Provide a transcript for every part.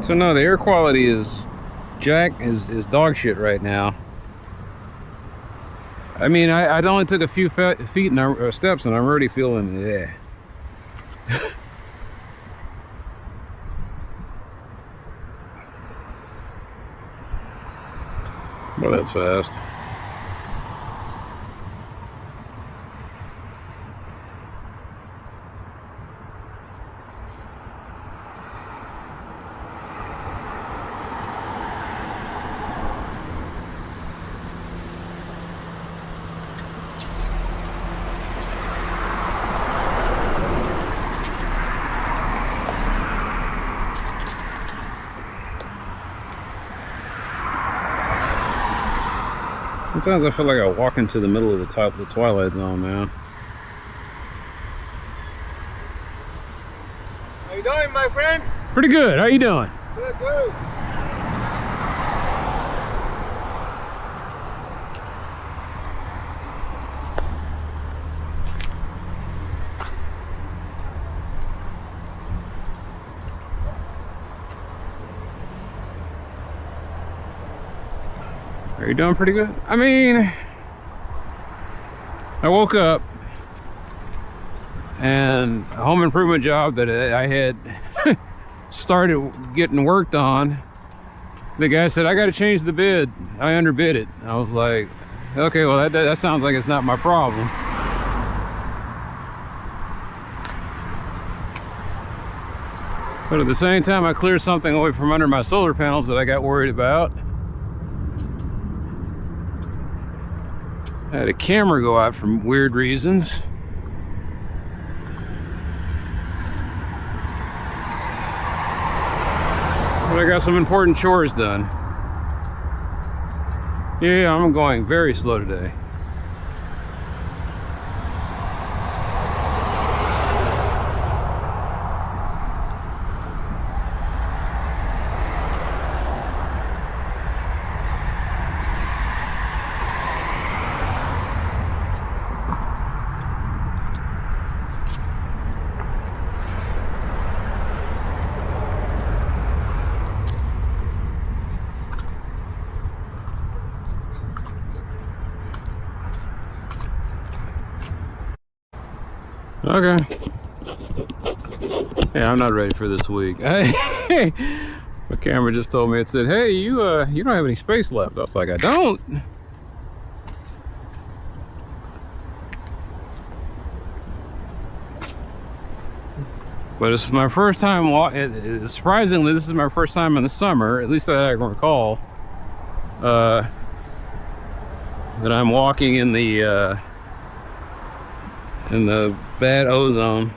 So no, the air quality is is dog shit right now. I mean, I only took a few feet and steps, and I'm already feeling yeah. Well, that's fast. Sometimes I feel like I walk into the middle of the Twilight Zone, man. How you doing, my friend? Pretty good. How you doing? Good, good. Are you doing pretty good? I mean, I woke up and a home improvement job that I had started getting worked on, the guy said, I got to change the bid. I underbid it. I was like, okay, well, that sounds like it's not my problem. But at the same time, I cleared something away from under my solar panels that I got worried about. I had a camera go out for weird reasons. But I got some important chores done. Yeah, I'm going very slow today. Okay. Yeah, I'm not ready for this week. Hey, my camera just told me, it said, hey, you don't have any space left. I was like, I don't. But it's my first time surprisingly, this is my first time in the summer, at least that I can recall, that I'm walking in the bad ozone.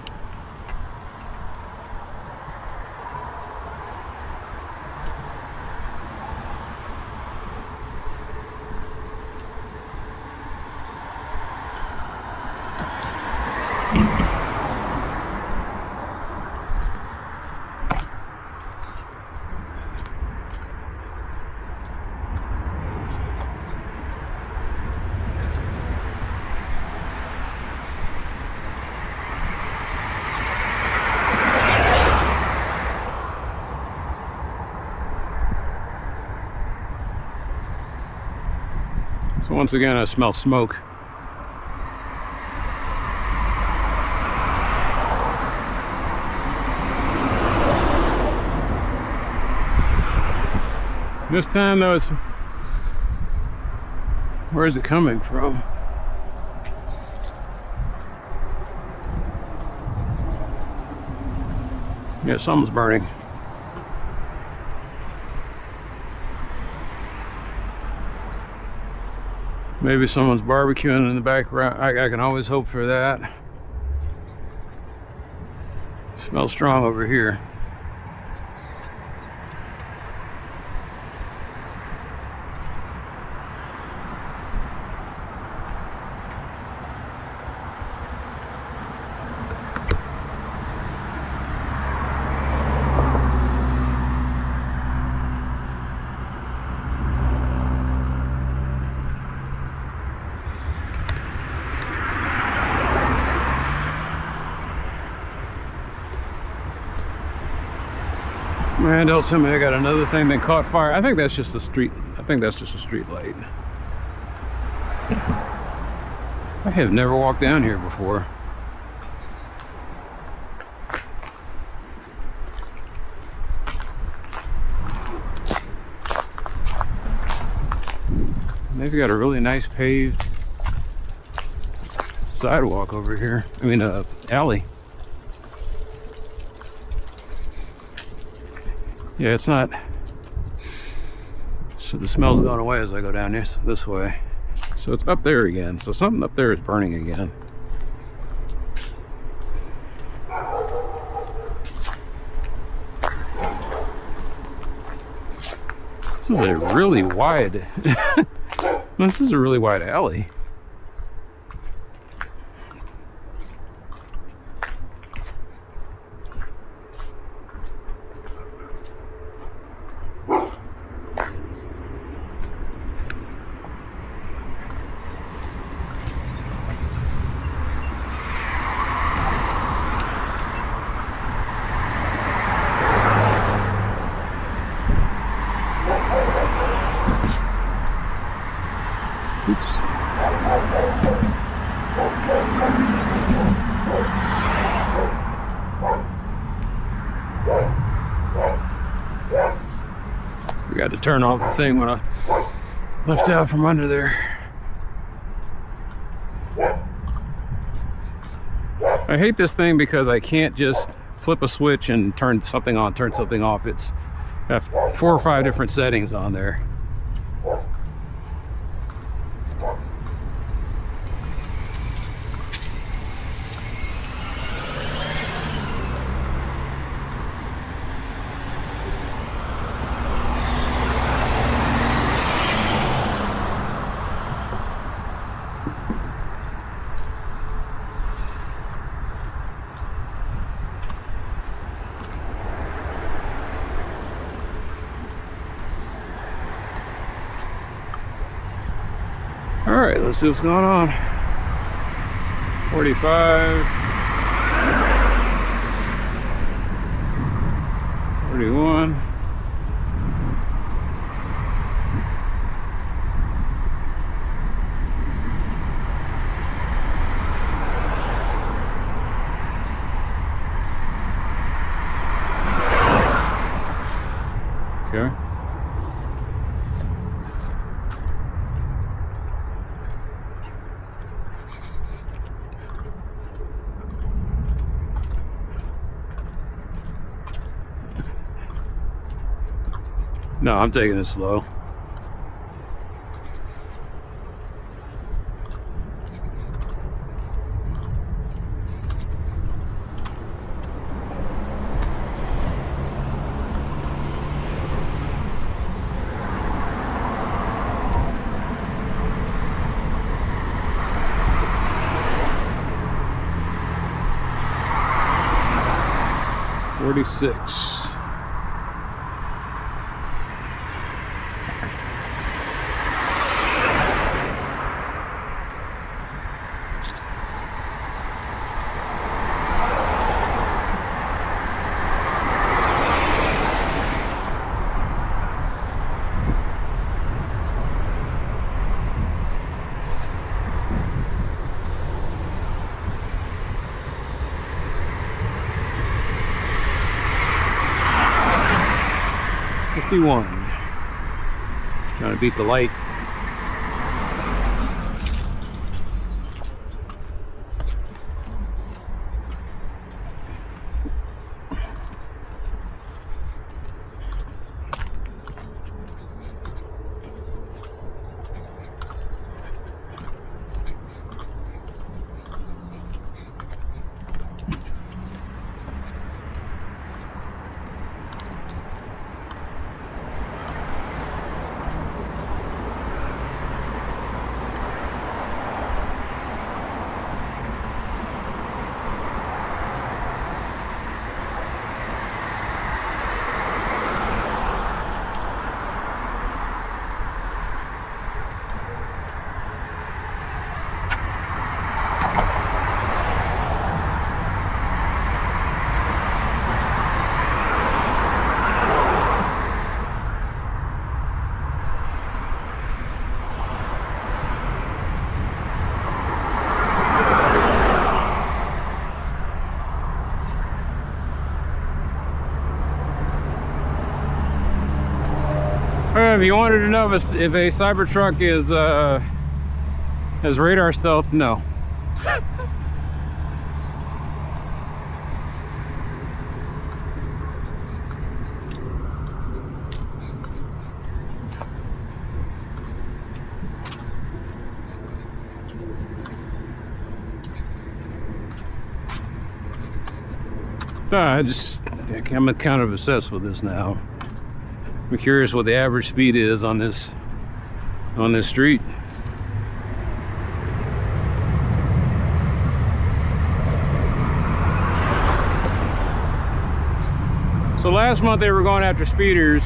So once again, I smell smoke. This time though, where is it coming from? Yeah, something's burning. Maybe someone's barbecuing in the background. I can always hope for that. Smells strong over here. Man, don't tell me I got another thing that caught fire. I think that's just a street. I think that's just a street light. I have never walked down here before. They've got a really nice paved sidewalk over here. I mean, alley. Yeah, it's not. So the smell's going away as I go down this way. So it's up there again. So something up there is burning again. This is a really wide. This is a really wide alley. Oops. Forgot to turn off the thing when I left out from under there. I hate this thing because I can't just flip a switch and turn something on, turn something off. It's got 4 or 5 different settings on there. All right, let's see what's going on. 45, 41. Okay. No, I'm taking it slow. $46. Trying to beat the light. if you wanted to know if a Cybertruck is has radar stealth, no. I'm kind of obsessed with this now. I'm curious what the average speed is on this street. So last month they were going after speeders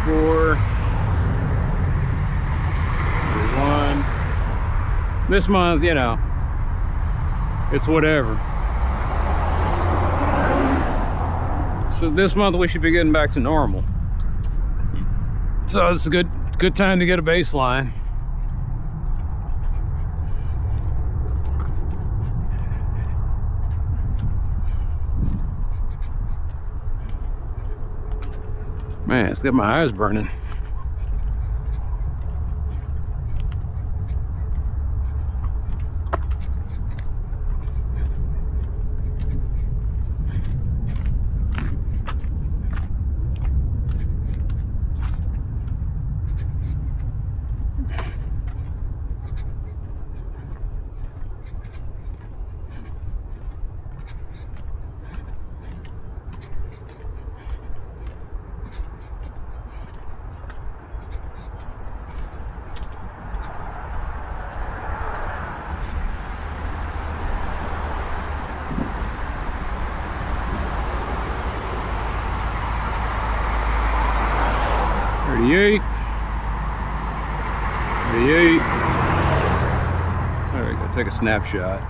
for one. This month, you know, it's whatever. So this month we should be getting back to normal. So it's a good time to get a baseline. Man, it's got my eyes burning. There we go, take a snapshot.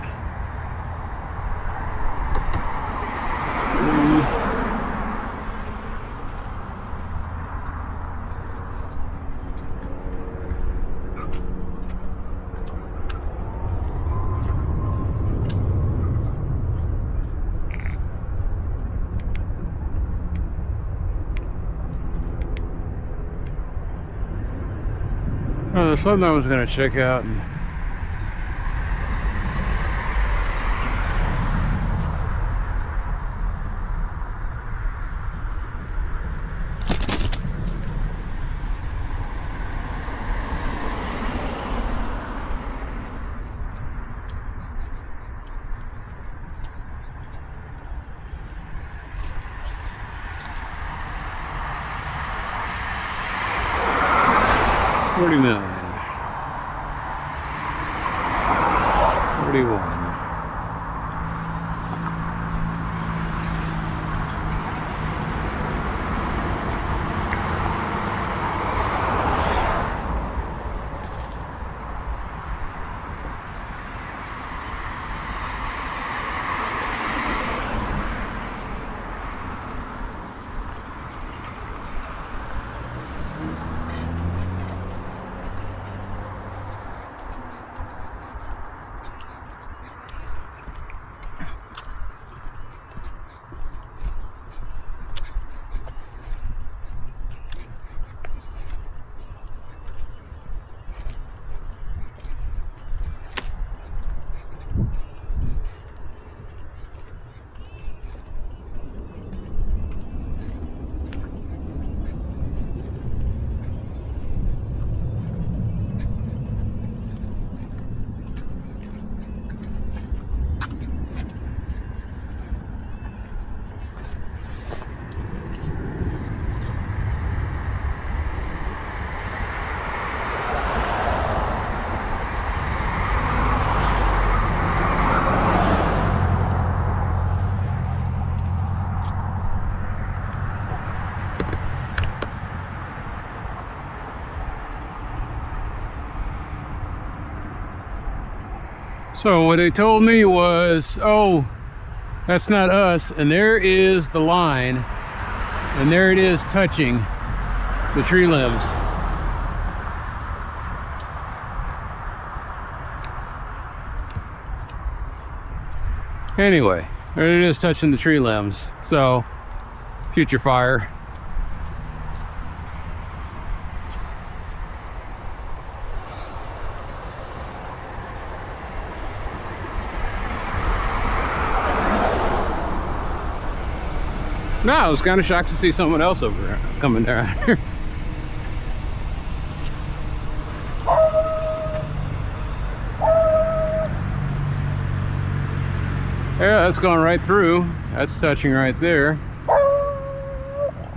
Oh, there's something I was going to check out. $40 million. 41. So what they told me was, oh, that's not us, and there is the line, and there it is touching the tree limbs. Anyway, there it is touching the tree limbs. So, future fire. No, I was kind of shocked to see someone else over there coming down here. Yeah, that's going right through. That's touching right there.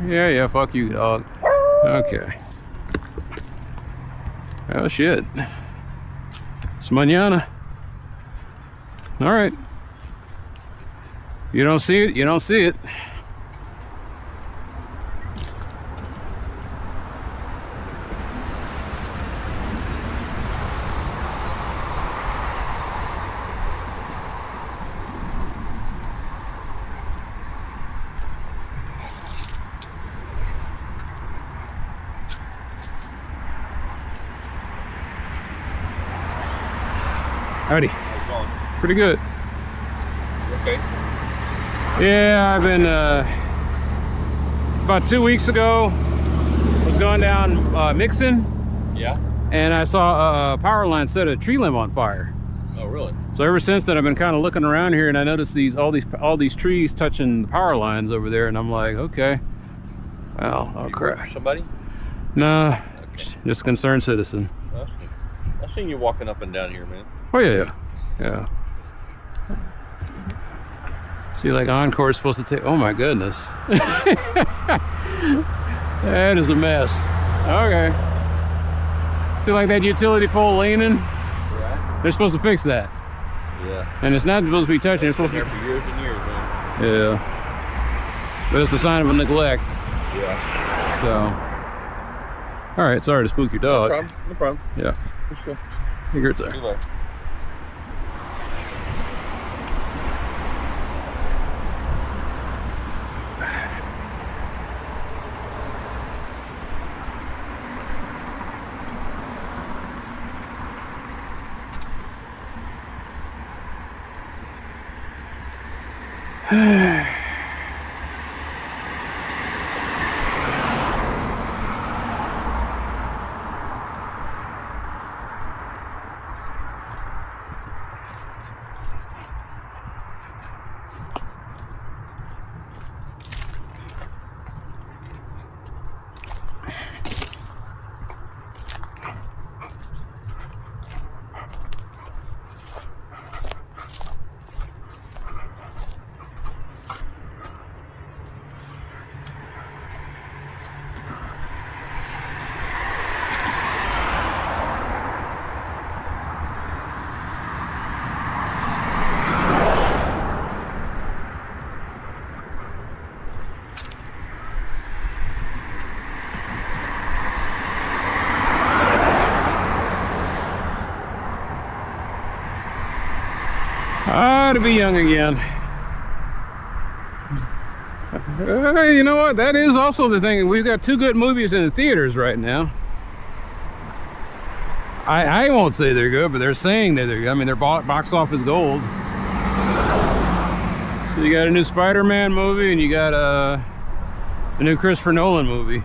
Yeah, fuck you, dog. Okay. Oh, shit. It's mañana. All right. You don't see it, you don't see it. Howdy. How's it going? Pretty good. Okay. Yeah, I've been, about 2 weeks ago, was going down Mixon, Yeah? and I saw a power line set a tree limb on fire. Oh, really? So ever since then, I've been kind of looking around here, and I noticed all these trees touching the power lines over there, and I'm like, okay, well, oh crap. Somebody? Nah, Okay. just a concerned citizen. I've seen you walking up and down here, man. Oh yeah. See, like Encore is supposed to take. Oh my goodness, that is a mess. Okay. See, like that utility pole leaning. Right. They're supposed to fix that, Yeah. and it's not supposed to be touching. It's Been supposed to there be. for years and years, man. Yeah. But it's a sign of a neglect. Yeah. So. All right. Sorry to spook your dog. No problem. Yeah. Let's go. Figure it's there. Goodbye. To be young again. You know what? That is also the thing. We've got 2 good movies in the theaters right now. I won't say they're good, but they're saying that they're good. I mean, they're box office gold. So you got a new Spider-Man movie, and you got a new Christopher Nolan movie.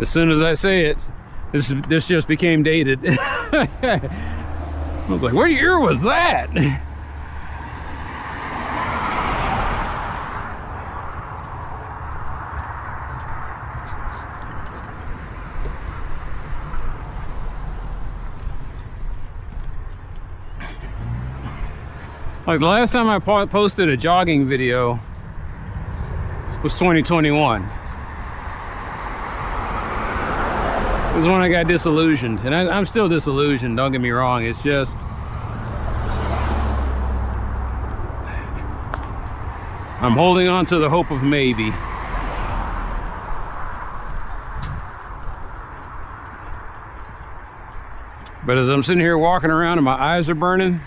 As soon as I say it, this just became dated. I was like, what year was that? Like the last time I posted a jogging video was 2021. It was when I got disillusioned, and I'm still disillusioned, don't get me wrong. It's just I'm holding on to the hope of maybe. But as I'm sitting here walking around and my eyes are burning,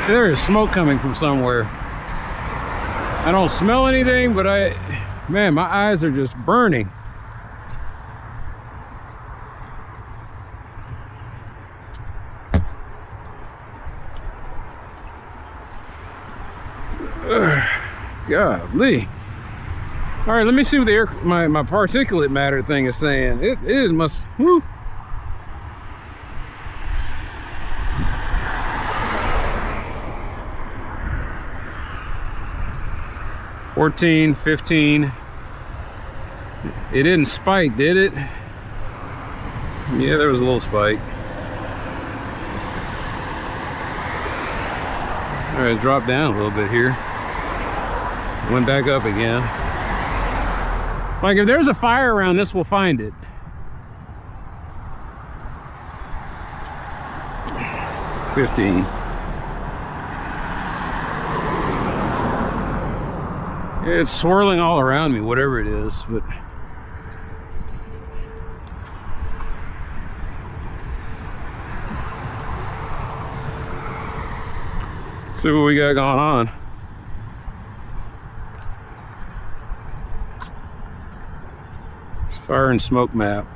there is smoke coming from somewhere. I don't smell anything, but man, my eyes are just burning. Golly. All right, let me see what the my particulate matter thing is saying. It must. Whoo. 14, 15. It didn't spike, did it? Yeah, there was a little spike. All right, it dropped down a little bit here. Went back up again. Like, if there's a fire around this, we'll find it. $15. It's swirling all around me, whatever it is, but let's see what we got going on. Fire and smoke map.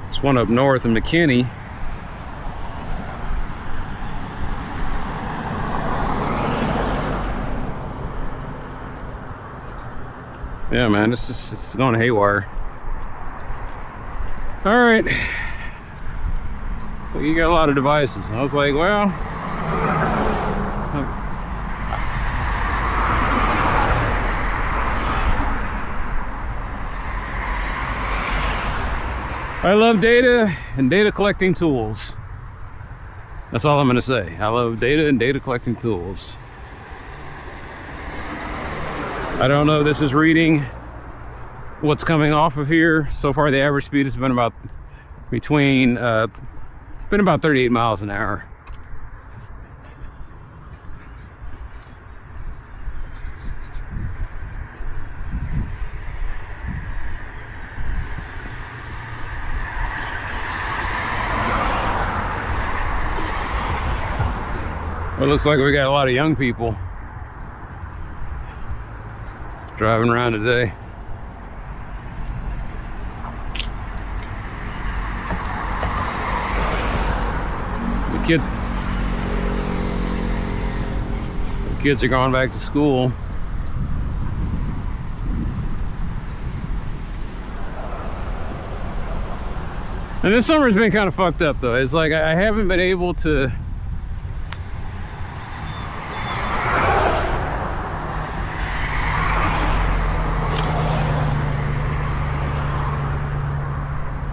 There's one up north in McKinney. Yeah, man, it's going haywire. All right. So you got a lot of devices. And I was like, well, I love data and data collecting tools. That's all I'm gonna say. I love data and data collecting tools. I don't know if this is reading what's coming off of here. So far the average speed has been about between been about 38 miles an hour. It looks like we got a lot of young people driving around today. The kids are going back to school. And this summer's been kind of fucked up though. It's like I haven't been able to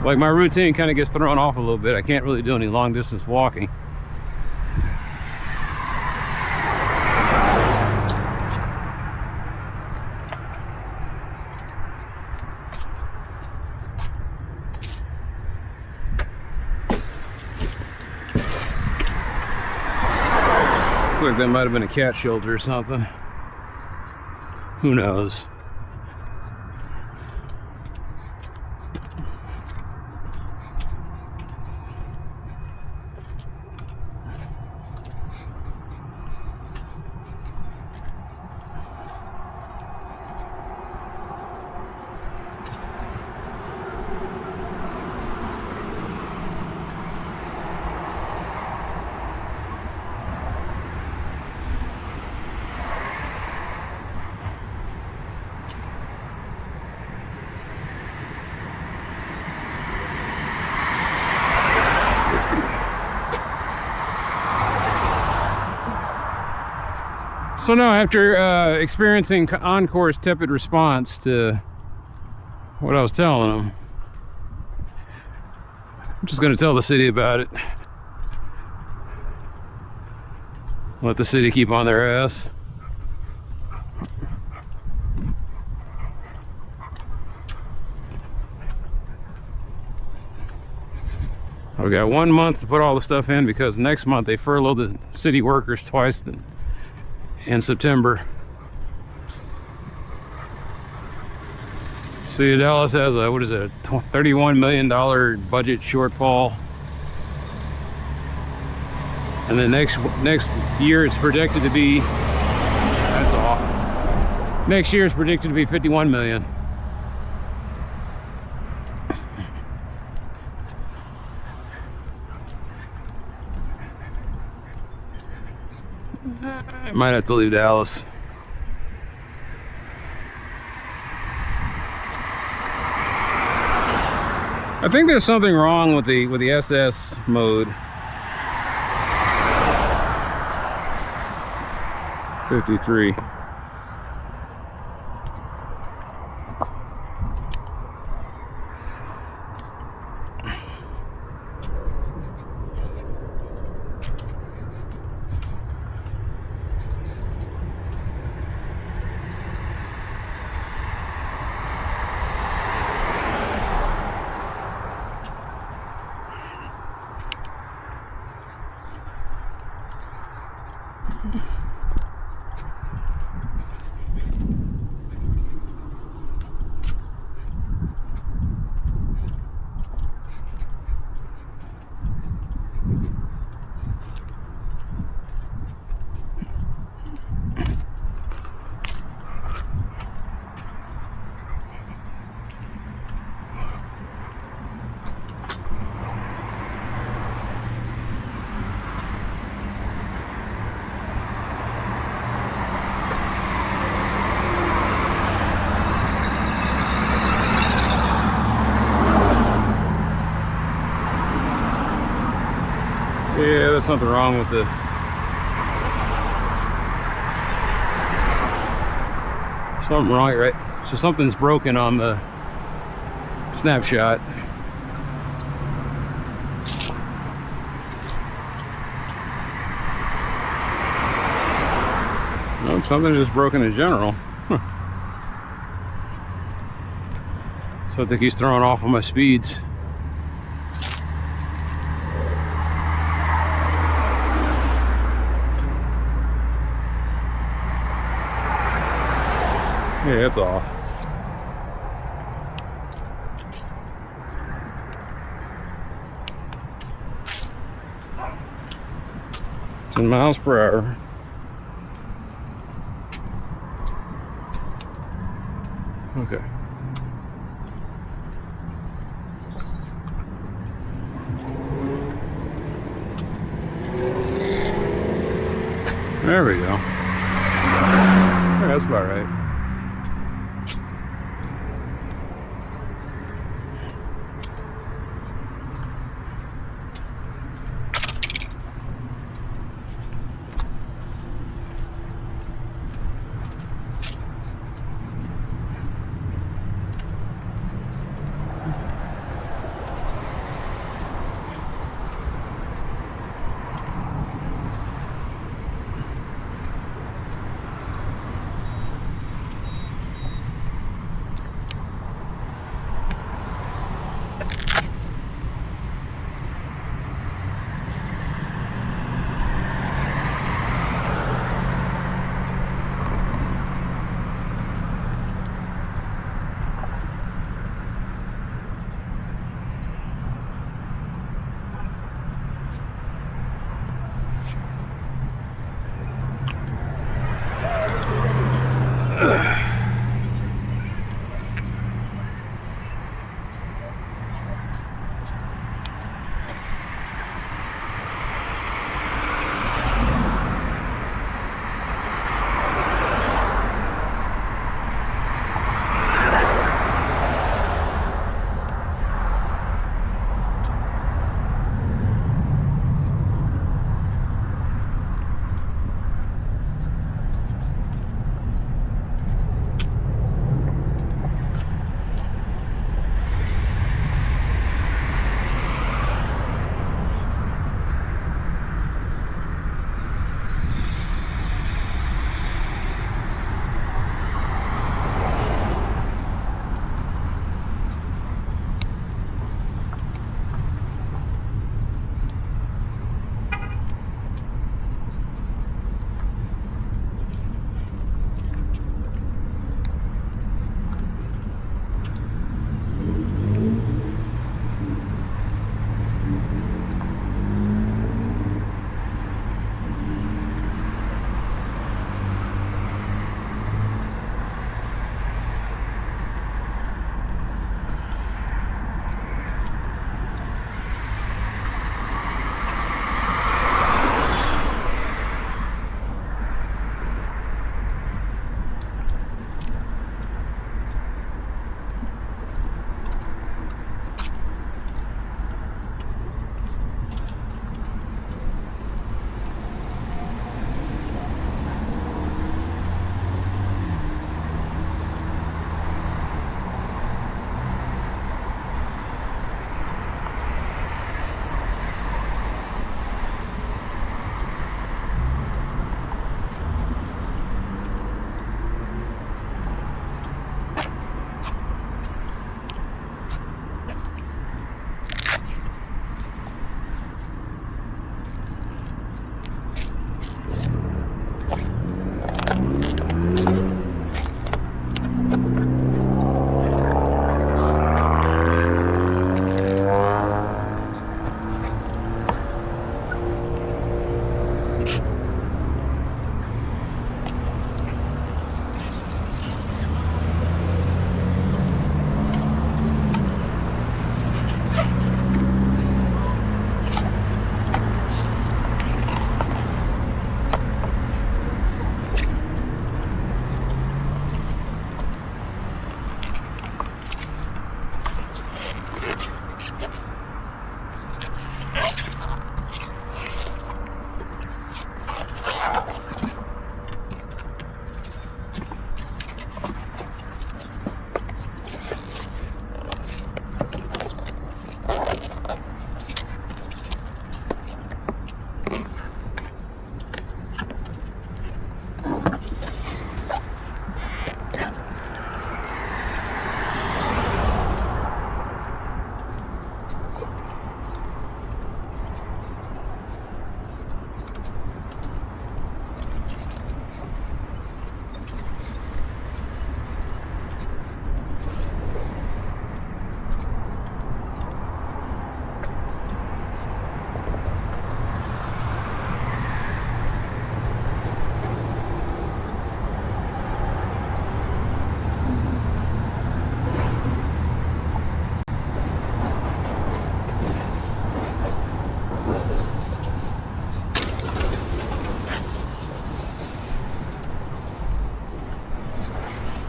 like my routine kind of gets thrown off a little bit. I can't really do any long distance walking. Looks like that might have been a cat shelter or something. Who knows? So no, after experiencing Encore's tepid response to what I was telling them, I'm just going to tell the city about it. Let the city keep on their ass. I've got 1 month to put all the stuff in because next month they furlough the city workers twice in September. City of Dallas has a, what is it, a $31 million budget shortfall. And then next year it's projected to be, that's all. Next year it's predicted to be 51 million. I might have to leave Dallas. I think there's something wrong with the SS mode. 53. Yeah, there's something wrong with the something wrong, right? So something's broken on the snapshot. Well, something just broken in general. Huh. So I think he's throwing off on my speeds. Yeah, it's off. It's 10 miles per hour. Okay. There we go. Yeah, that's about right.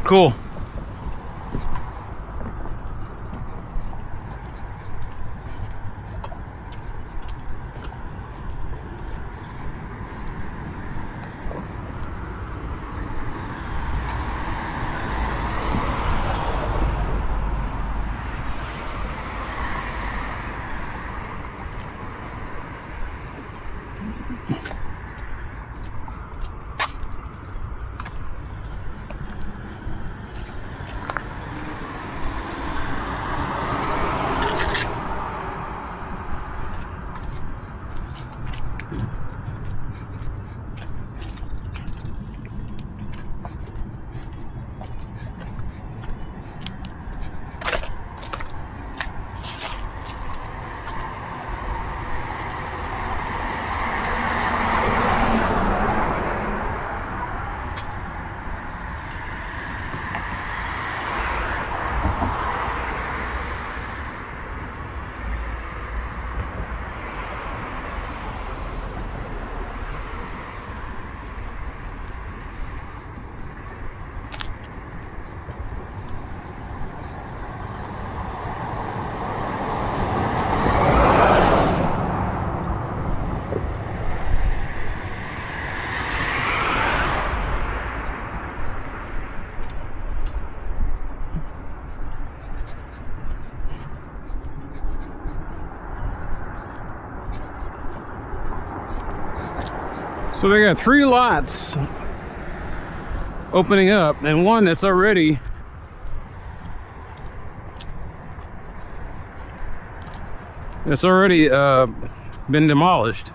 Cool. So they got 3 lots opening up and one that's already been demolished.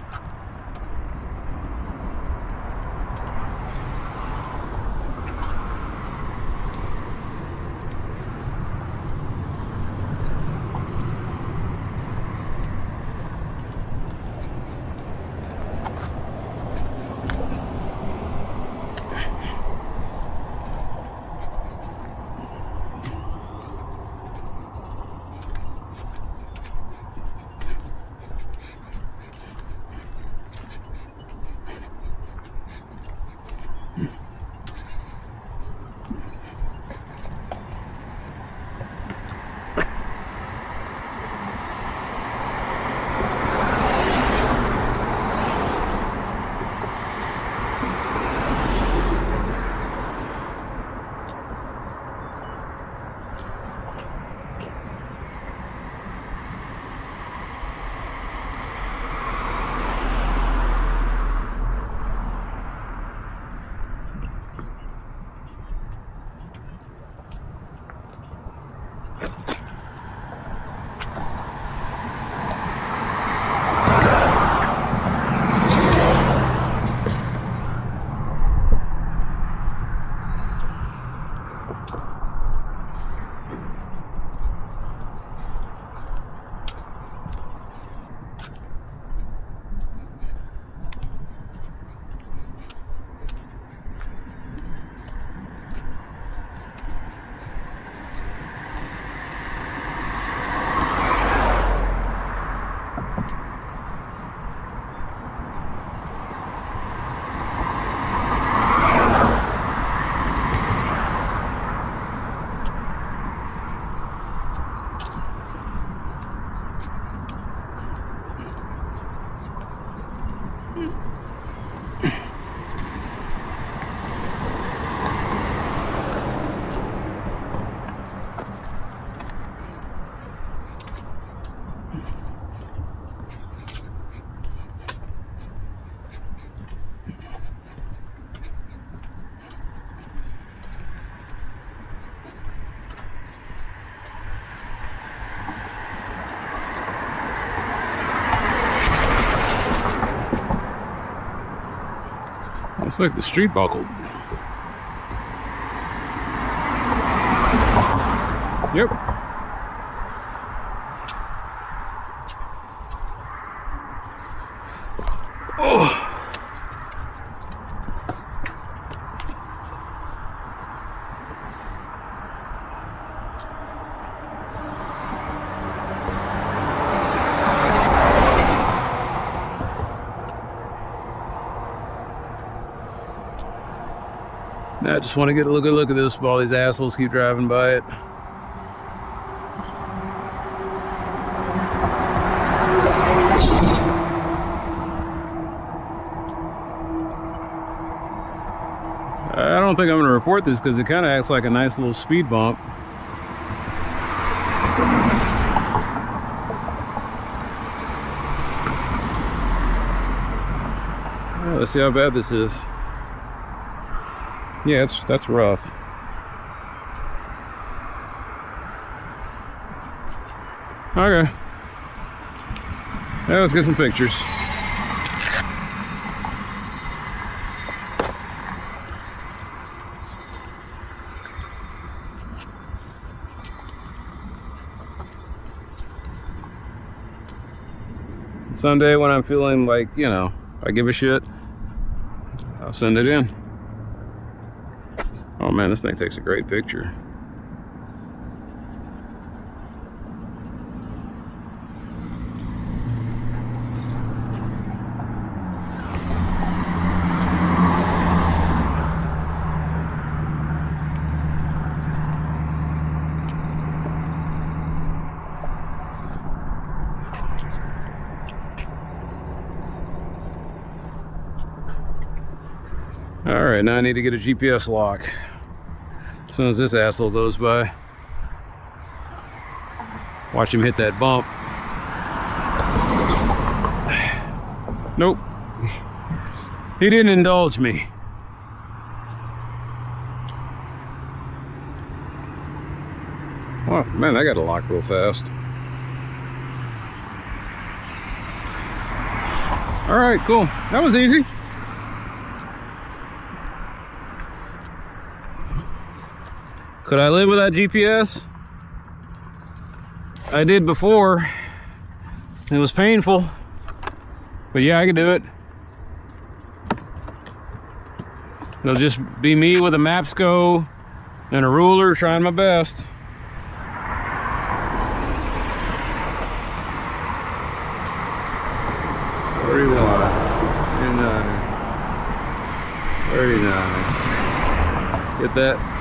Looks like the street buckled. Yep. Oh. I just want to get a good look at this while these assholes keep driving by it. I don't think I'm going to report this because it kind of acts like a nice little speed bump. Well, let's see how bad this is. Yeah, that's rough. Okay. Now let's get some pictures. Someday when I'm feeling like, you know, I give a shit, I'll send it in. Oh man, this thing takes a great picture. All right, now I need to get a GPS lock. As soon as this asshole goes by, watch him hit that bump. Nope. He didn't indulge me. Oh man, I got to lock real fast. All right, cool. That was easy. Could I live without GPS? I did before. It was painful. But yeah, I could do it. It'll just be me with a Mapsco and a ruler trying my best. Very nice. Very nice.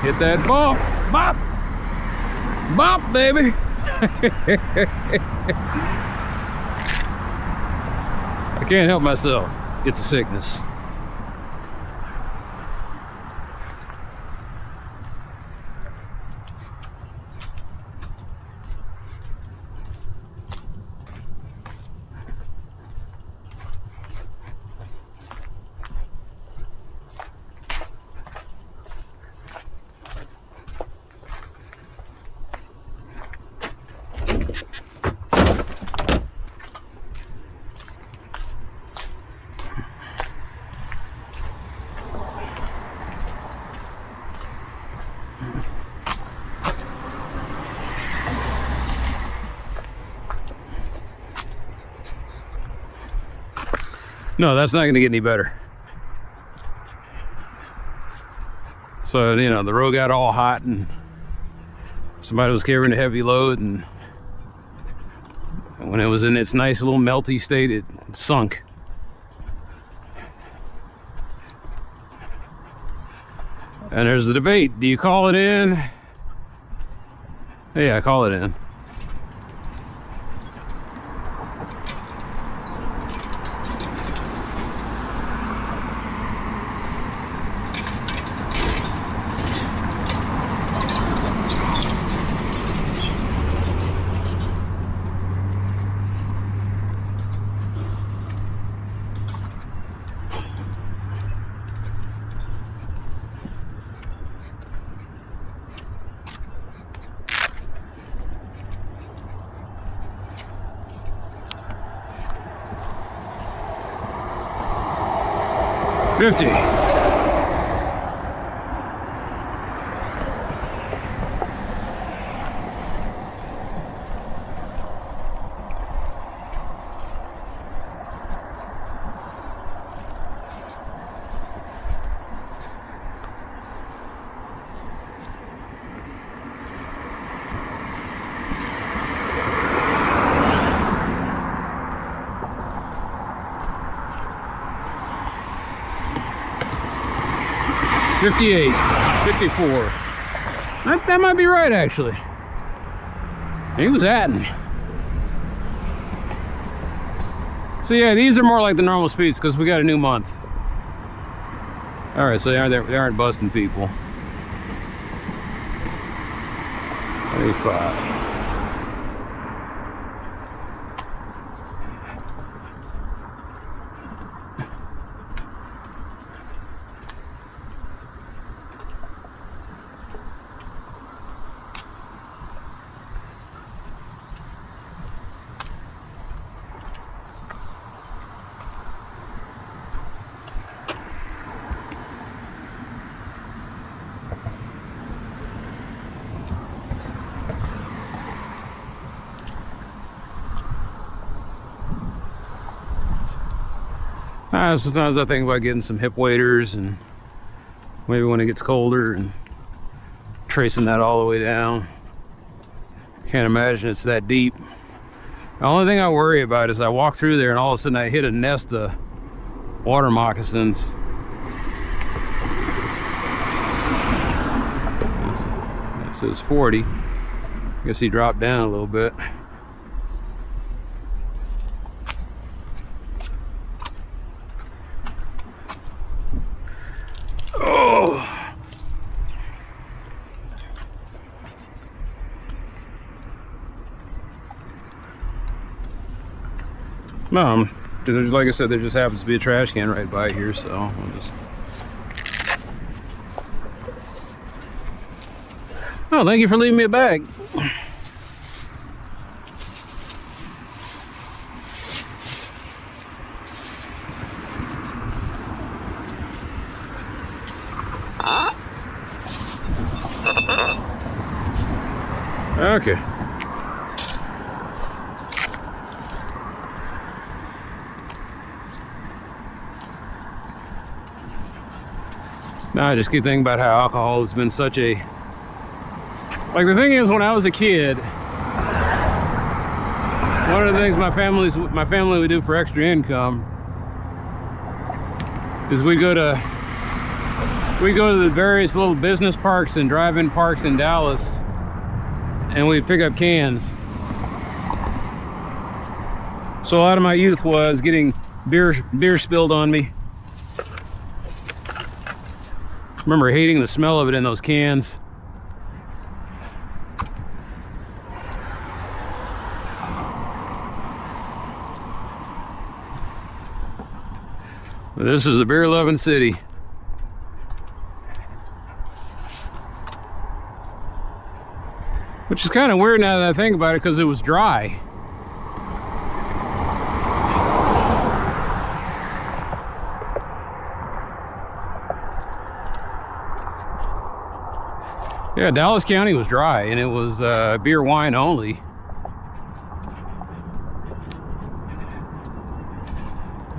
Hit that bump. Bop! Bop, baby! I can't help myself. It's a sickness. No, that's not going to get any better. So, you know, the road got all hot and somebody was carrying a heavy load, and when it was in its nice little melty state, it sunk. And there's the debate. Do you call it in? Yeah, I call it in. $50. 58, 54. That might be right, actually. He was at me. So yeah, these are more like the normal speeds because we got a new month. All right, so they aren't busting people. 85. Sometimes I think about getting some hip waders, and maybe when it gets colder, and tracing that all the way down. Can't imagine it's that deep. The only thing I worry about is I walk through there and all of a sudden I hit a nest of water moccasins. That says 40. I guess he dropped down a little bit. No, like I said, there just happens to be a trash can right by here, so I'll just... Oh, thank you for leaving me a bag. Okay. Now I just keep thinking about how alcohol has been such a... Like, the thing is, when I was a kid, one of the things my family would do for extra income is we'd go to the various little business parks and drive-in parks in Dallas, and we'd pick up cans. So a lot of my youth was getting beer spilled on me. I remember hating the smell of it in those cans. But this is a beer-loving city. Which is kind of weird now that I think about it, because it was dry. Yeah, Dallas County was dry, and it was beer wine only.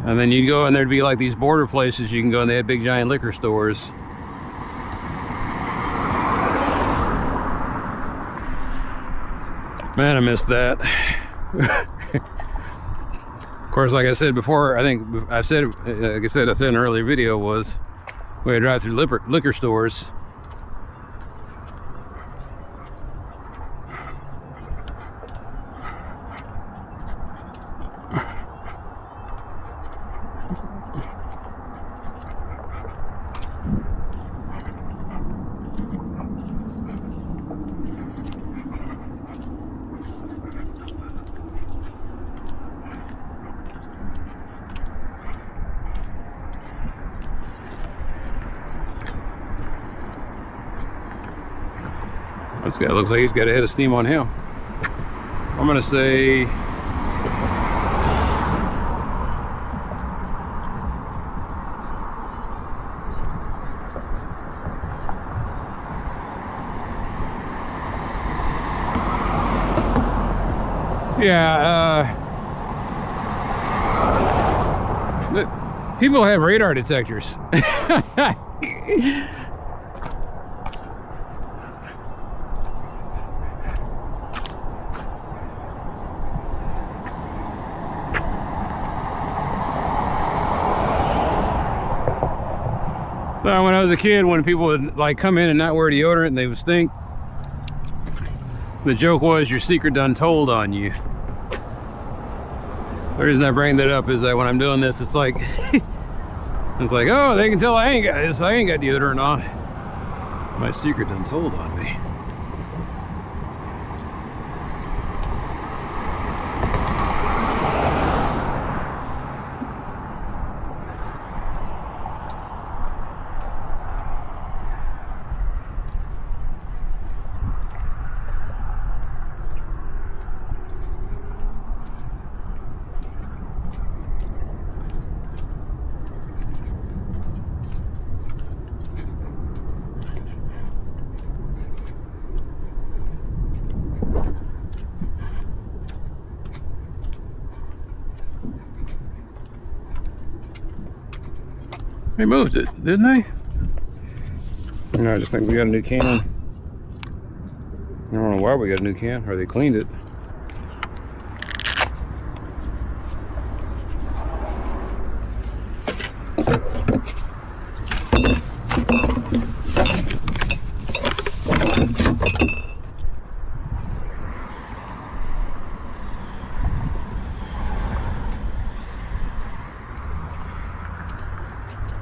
And then you'd go and there'd be like these border places you can go, and they had big giant liquor stores. Man, I missed that. Of course, like I said before, I think I've said, like I said in an earlier video, was we had to drive through liquor stores. This guy looks like he's got a head of steam on him. I'm gonna say people have radar detectors. So when I was a kid, when people would like come in and not wear deodorant and they would stink, the joke was your secret done told on you. The reason I bring that up is that when I'm doing this, it's like, it's like, oh, they can tell I ain't got this. I ain't got deodorant on. My secret done told on me. They moved it, didn't they? No, I just think we got a new can. I don't know why we got a new can, or they cleaned it.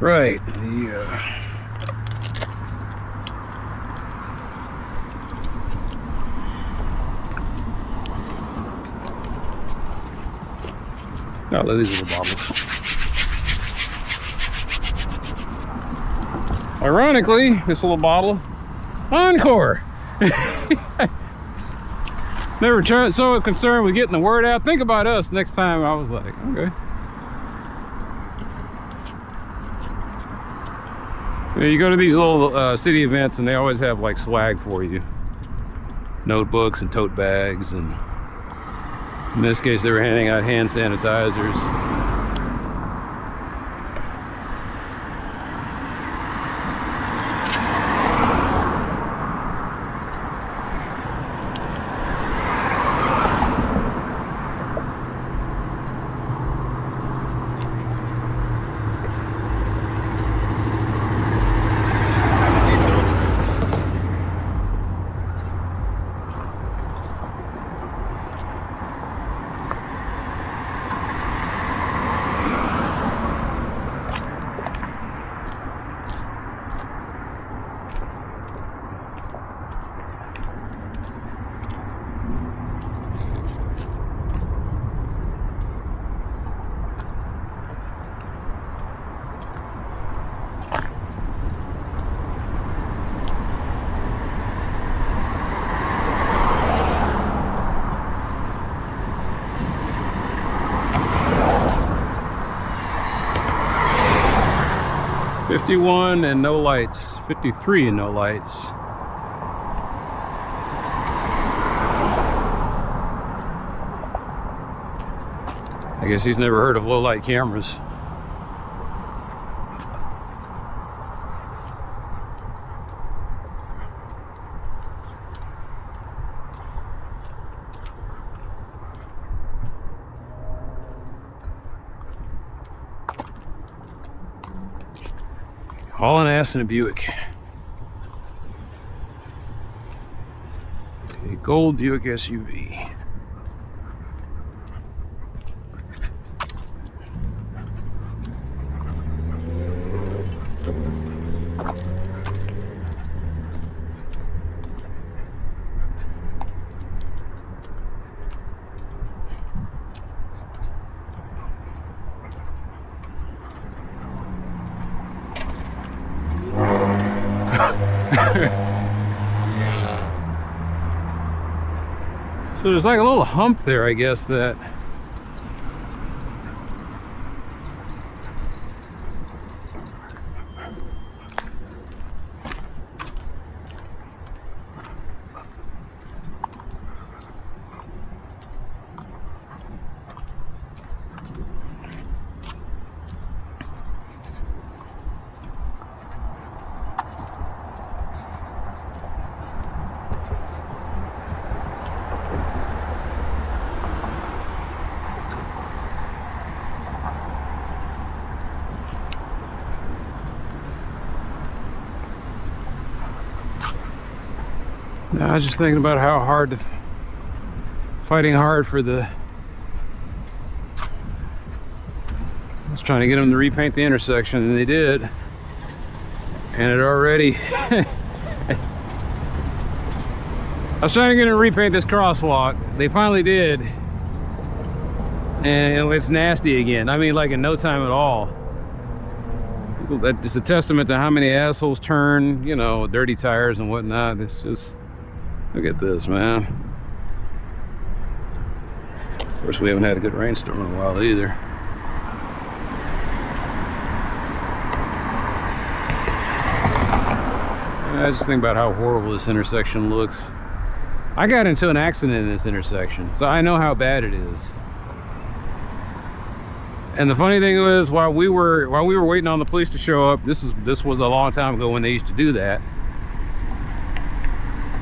Right, oh, these are the bottles. Ironically, this little bottle, Encore. Never tried, so concerned with getting the word out. Think about us next time. I was like, okay. You go to these little city events and they always have like swag for you. Notebooks and tote bags, and in this case they were handing out hand sanitizers. $51 and no lights. $53 and no lights. I guess he's never heard of low light cameras. Hauling ass in a Buick. A gold Buick SUV. So there's like a little hump there, I guess, that I was just thinking about how hard fighting hard for the. I was trying to get them to repaint the intersection, and they did. And it already. I was trying to get them to repaint this crosswalk. They finally did. And it's nasty again. I mean, like in no time at all. It's a testament to how many assholes turn, you know, dirty tires and whatnot. It's just, look at this, man. Of course, we haven't had a good rainstorm in a while either. I just think about how horrible this intersection looks. I got into an accident in this intersection, so I know how bad it is. And the funny thing was, while we were waiting on the police to show up, this was a long time ago when they used to do that.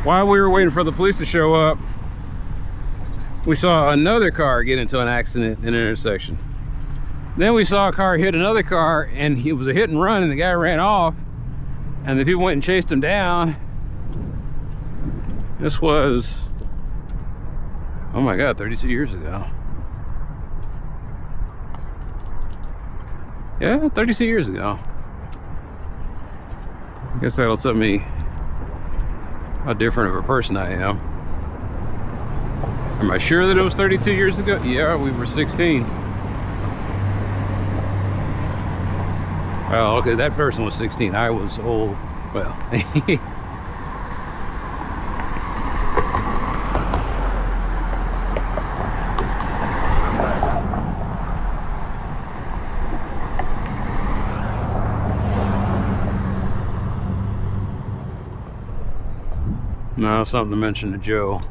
While we were waiting for the police to show up, we saw another car get into an accident in an intersection. Then we saw a car hit another car, and it was a hit and run, and the guy ran off, and the people went and chased him down. This was, oh my God, 32 years ago. Yeah, 32 years ago. I guess that'll tell me how different of a person I am. Am I sure that it was 32 years ago? Yeah, we were 16. Well, okay, that person was 16. I was old. Well. No, something to mention to Joe.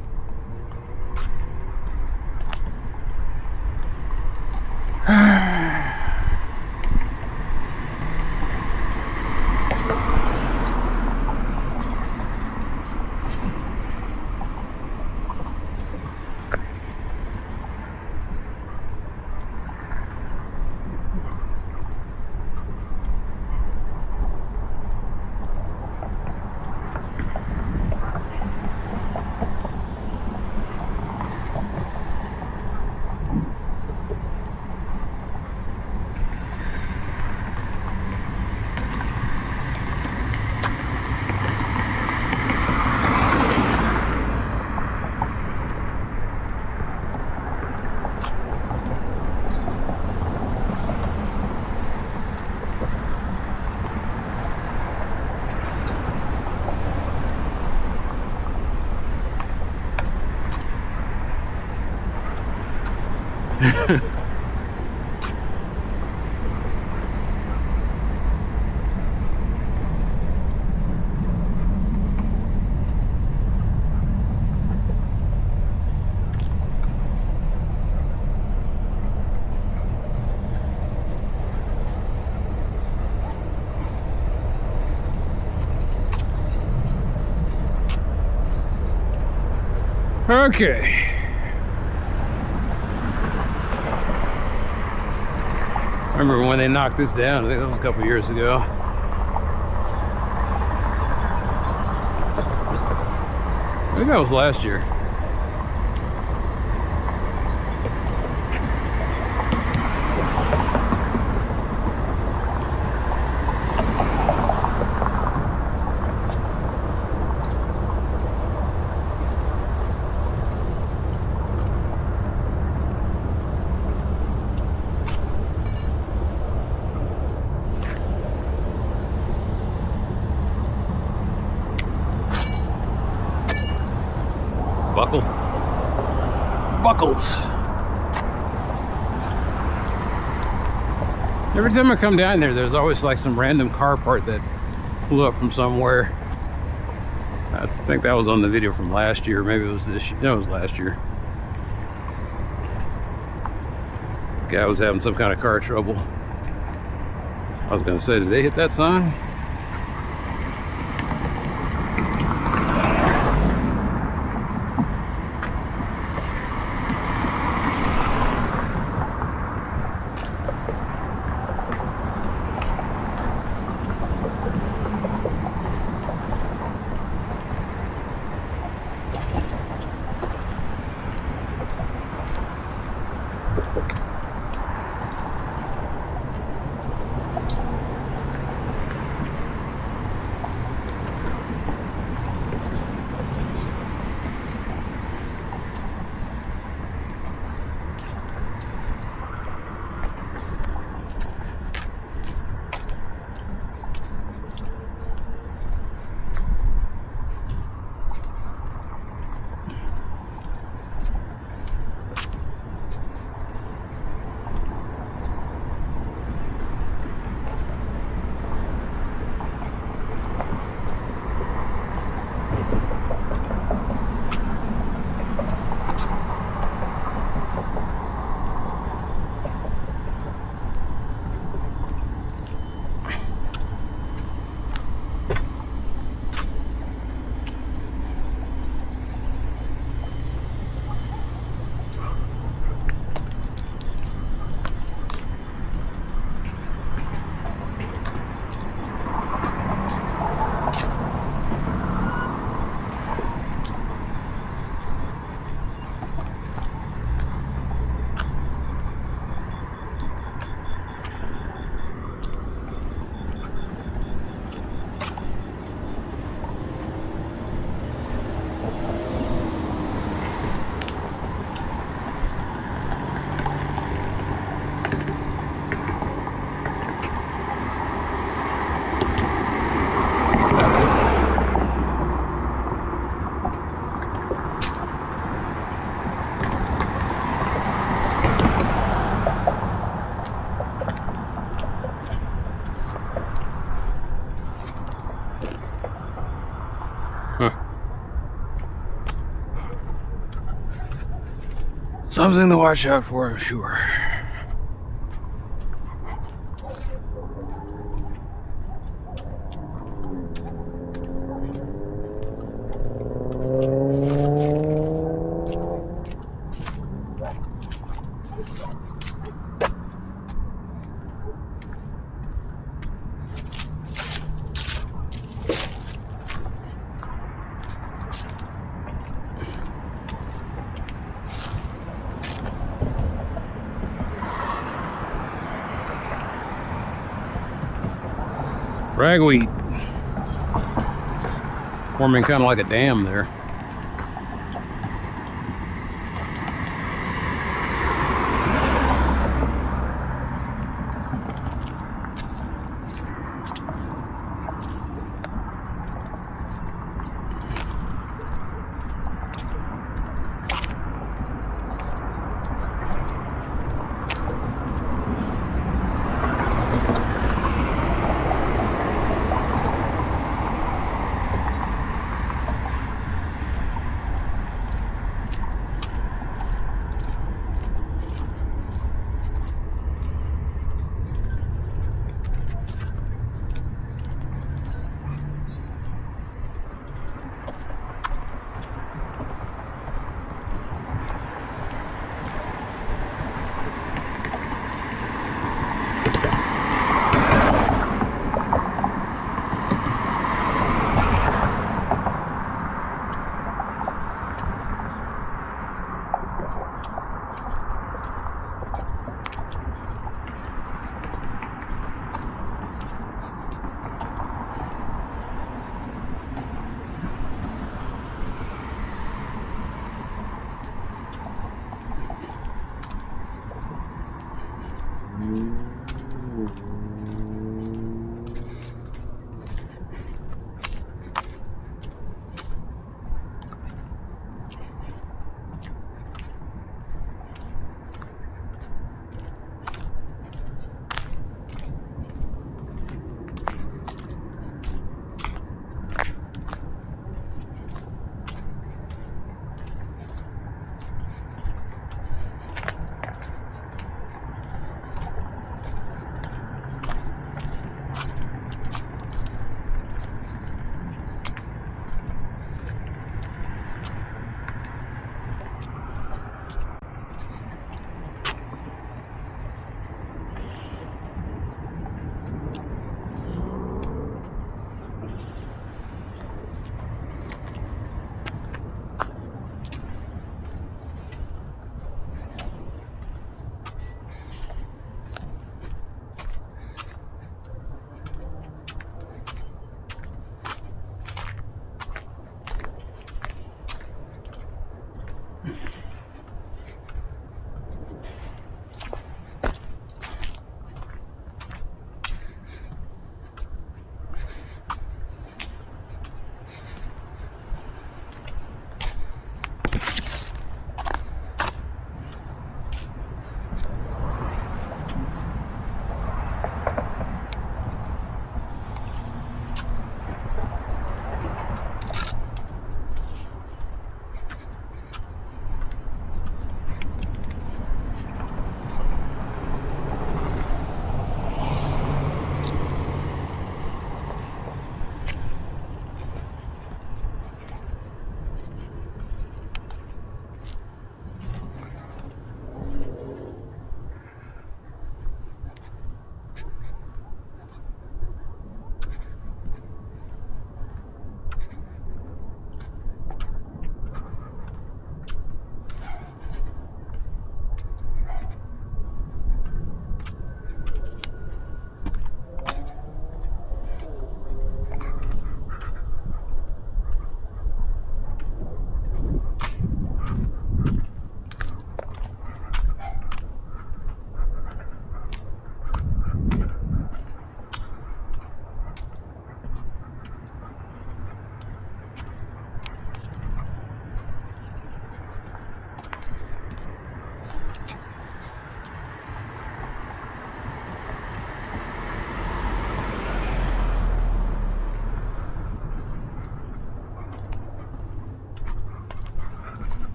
Okay. I remember when they knocked this down. I think that was a couple years ago. I think that was last year. Buckles. Every time I come down there, there's always like some random car part that flew up from somewhere. I think that was on the video from last year. Maybe it was this year. No, it was last year. Guy was having some kind of car trouble. I was gonna say, did they hit that sign? Something to watch out for, I'm sure. Ragweed forming kind of like a dam there.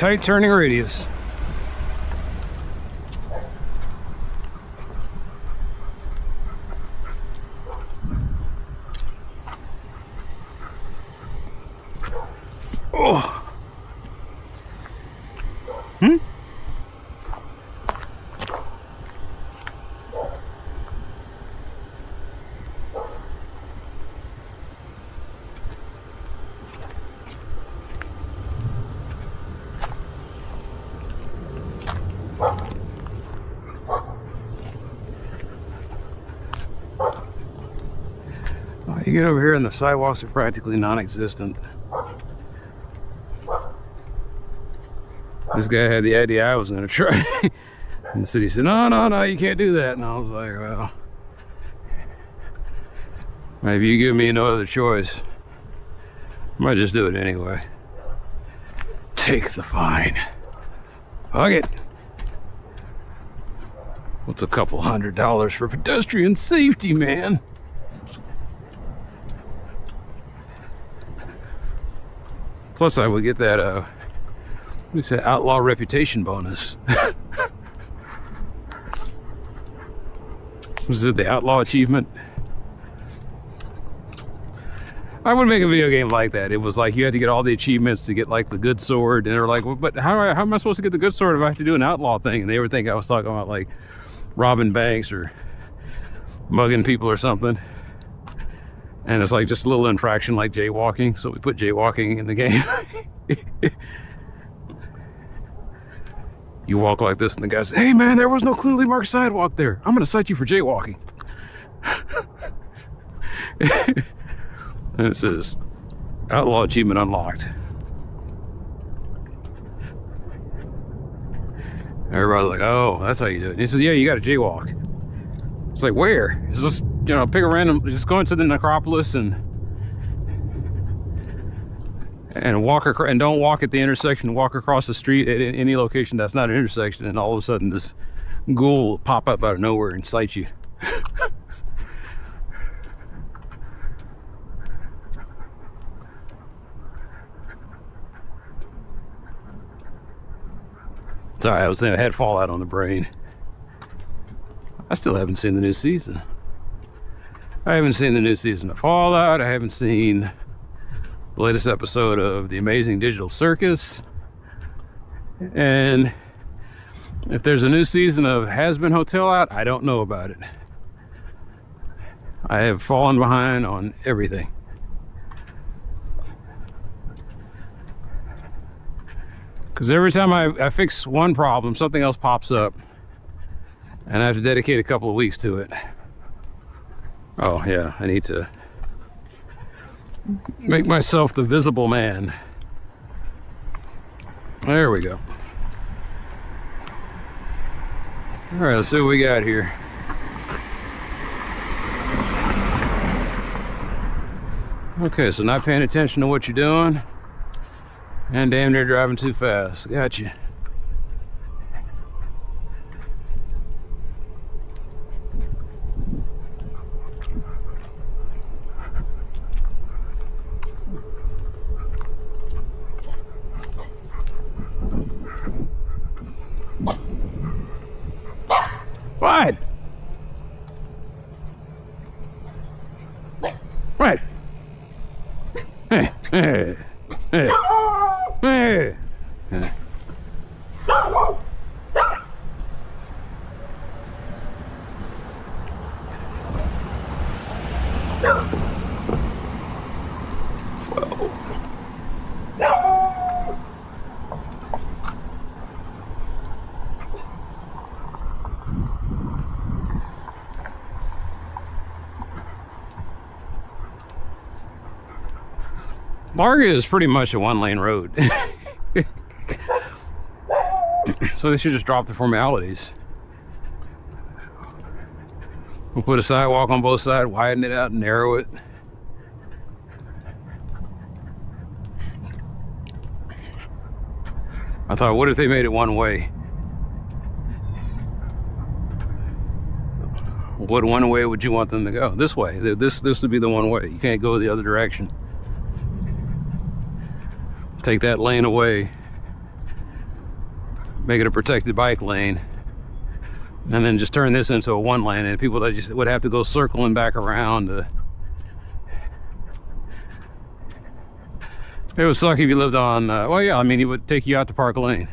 tight turning radius. Oh. You get over here and the sidewalks are practically non-existent. This guy had the idea I was going to try. And the city said, no, you can't do that. And I was like, well, maybe you give me no other choice. I might just do it anyway. Take the fine. Fuck it. What's a couple $100 for pedestrian safety, man? Plus, I would get that, what do you say, outlaw reputation bonus. Was it the outlaw achievement? I would make a video game like that. It was like you had to get all the achievements to get like the good sword, and they were like, well, but how am I supposed to get the good sword if I have to do an outlaw thing? And they would think I was talking about like robbing banks or mugging people or something. And it's like just a little infraction like jaywalking, so we put jaywalking in the game. You walk like this and the guy says, hey man, there was no clearly marked sidewalk there. I'm gonna cite you for jaywalking. And it says, outlaw achievement unlocked. Everybody's like, oh, that's how you do it. And he says, yeah, you gotta jaywalk. It's like, where? It's just, you know, pick a random, just go into the necropolis and walk across, and don't walk at the intersection, walk across the street at any location that's not an intersection, and all of a sudden this ghoul will pop up out of nowhere and cite you. Sorry, I had fallout on the brain. I still haven't seen the new season. I haven't seen the new season of Fallout. I haven't seen the latest episode of The Amazing Digital Circus. And if there's a new season of Has Been Hotel out, I don't know about it. I have fallen behind on everything. Because every time I fix one problem, something else pops up. And I have to dedicate a couple of weeks to it. Oh yeah, I need to make myself the visible man. There we go. All right, let's see what we got here. Okay, so not paying attention to what you're doing and damn near driving too fast. Gotcha. What? What? Hey, hey, hey, hey. Larga is pretty much a one-lane road. So they should just drop the formalities. We'll put a sidewalk on both sides, widen it out and narrow it. I thought, what if they made it one way? What one way would you want them to go? This way. This would be the one way. You can't go the other direction. Take that lane away make it a protected bike lane, and then just turn this into a one lane, and people that just would have to go circling back around. It would suck if you lived on, well, yeah, I mean, it would take you out to Park Lane.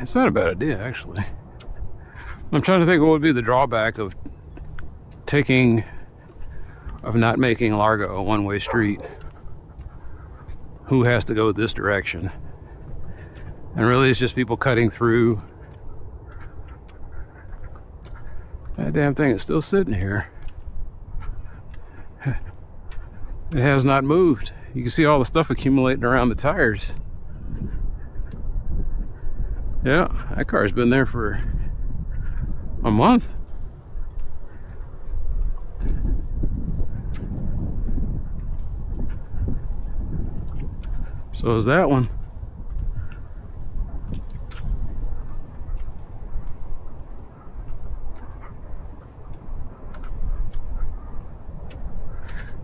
It's not a bad idea, actually. I'm trying to think what would be the drawback of not making Larga a one-way street. Who has to go this direction? And really it's just people cutting through. That damn thing is still sitting here. It has not moved. You can see all the stuff accumulating around the tires. Yeah, that car's been there for a month. So is that one.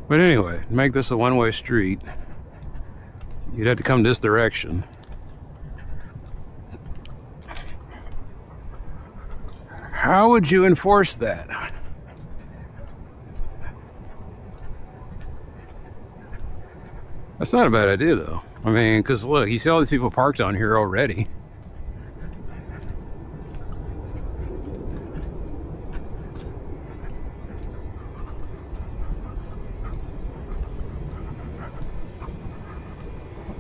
But anyway, to make this a one-way street, you'd have to come this direction. How would you enforce that? That's not a bad idea, though. I mean, because look, you see all these people parked on here already.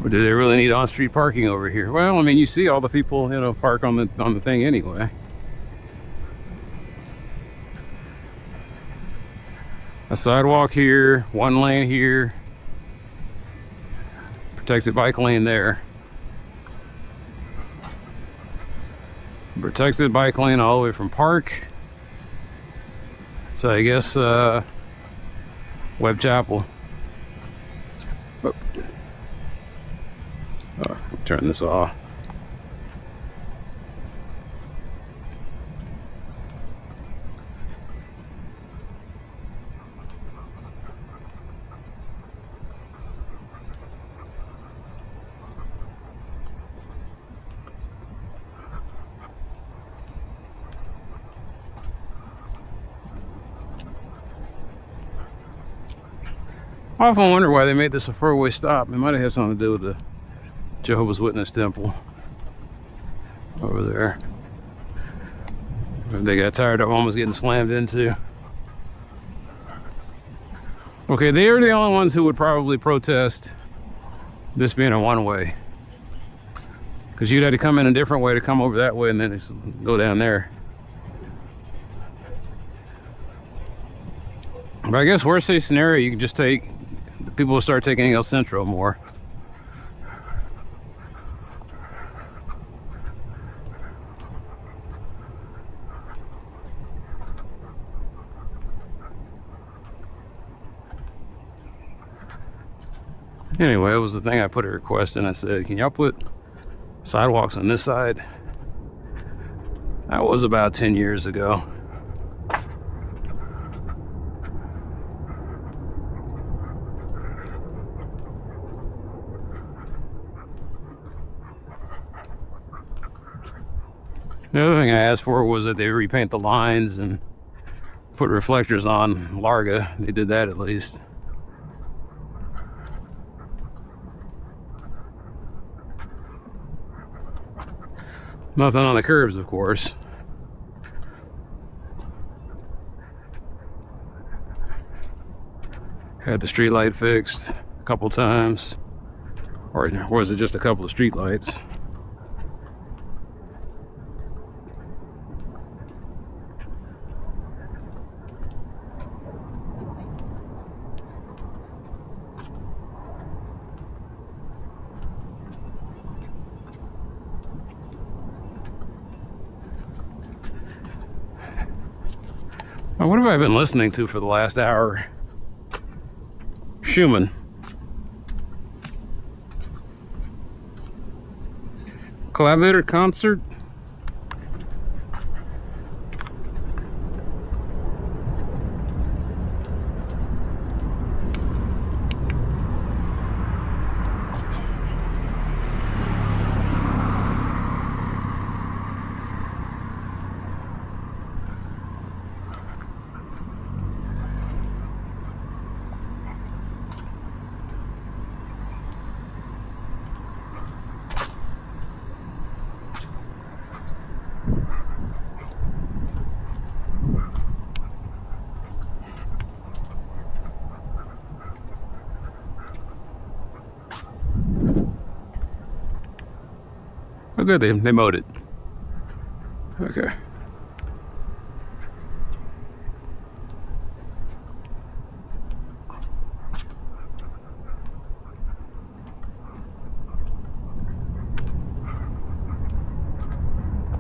Or do they really need on-street parking over here? Well, I mean, you see all the people, you know, park on the thing anyway. A sidewalk here, one lane here, protected bike lane there, protected bike lane all the way from Park. So I guess Webb Chapel. Oh, turn this off. I often wonder why they made this a four-way stop. It might have had something to do with the Jehovah's Witness temple over there. They got tired of almost getting slammed into. Okay, they are the only ones who would probably protest this being a one-way, because you'd have to come in a different way to come over that way and then just go down there. But I guess worst case scenario, you can just take, people will start taking El Centro more. Anyway, it was the thing I put a request in. I said, can y'all put sidewalks on this side? That was about 10 years ago. The other thing I asked for was that they repaint the lines and put reflectors on Larga. They did that at least. Nothing on the curbs, of course. Had the street light fixed a couple times. Or was it just a couple of street lights? Oh, what have I been listening to for the last hour? Schumann. Clavier concert. Oh, good, they mowed it. Okay.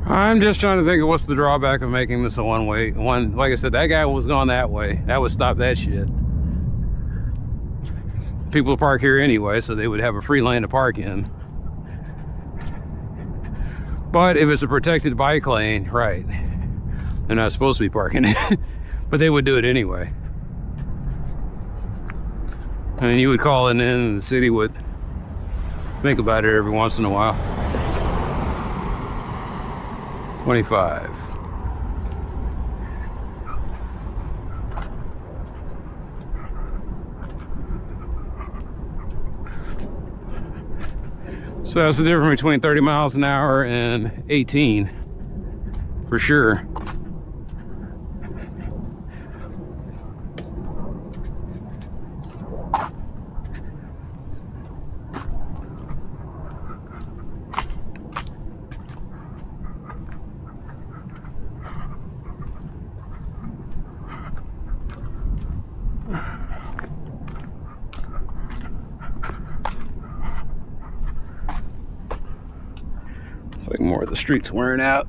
I'm just trying to think of what's the drawback of making this a one-way. Like I said, that guy was going that way. That would stop that shit. People park here anyway, so they would have a free lane to park in. But if it's a protected bike lane, right, they're not supposed to be parking it, but they would do it anyway. And you would call it in and the city would think about it every once in a while. 25. So that's the difference between 30 miles an hour and 18, for sure. It's like more of the streets wearing out.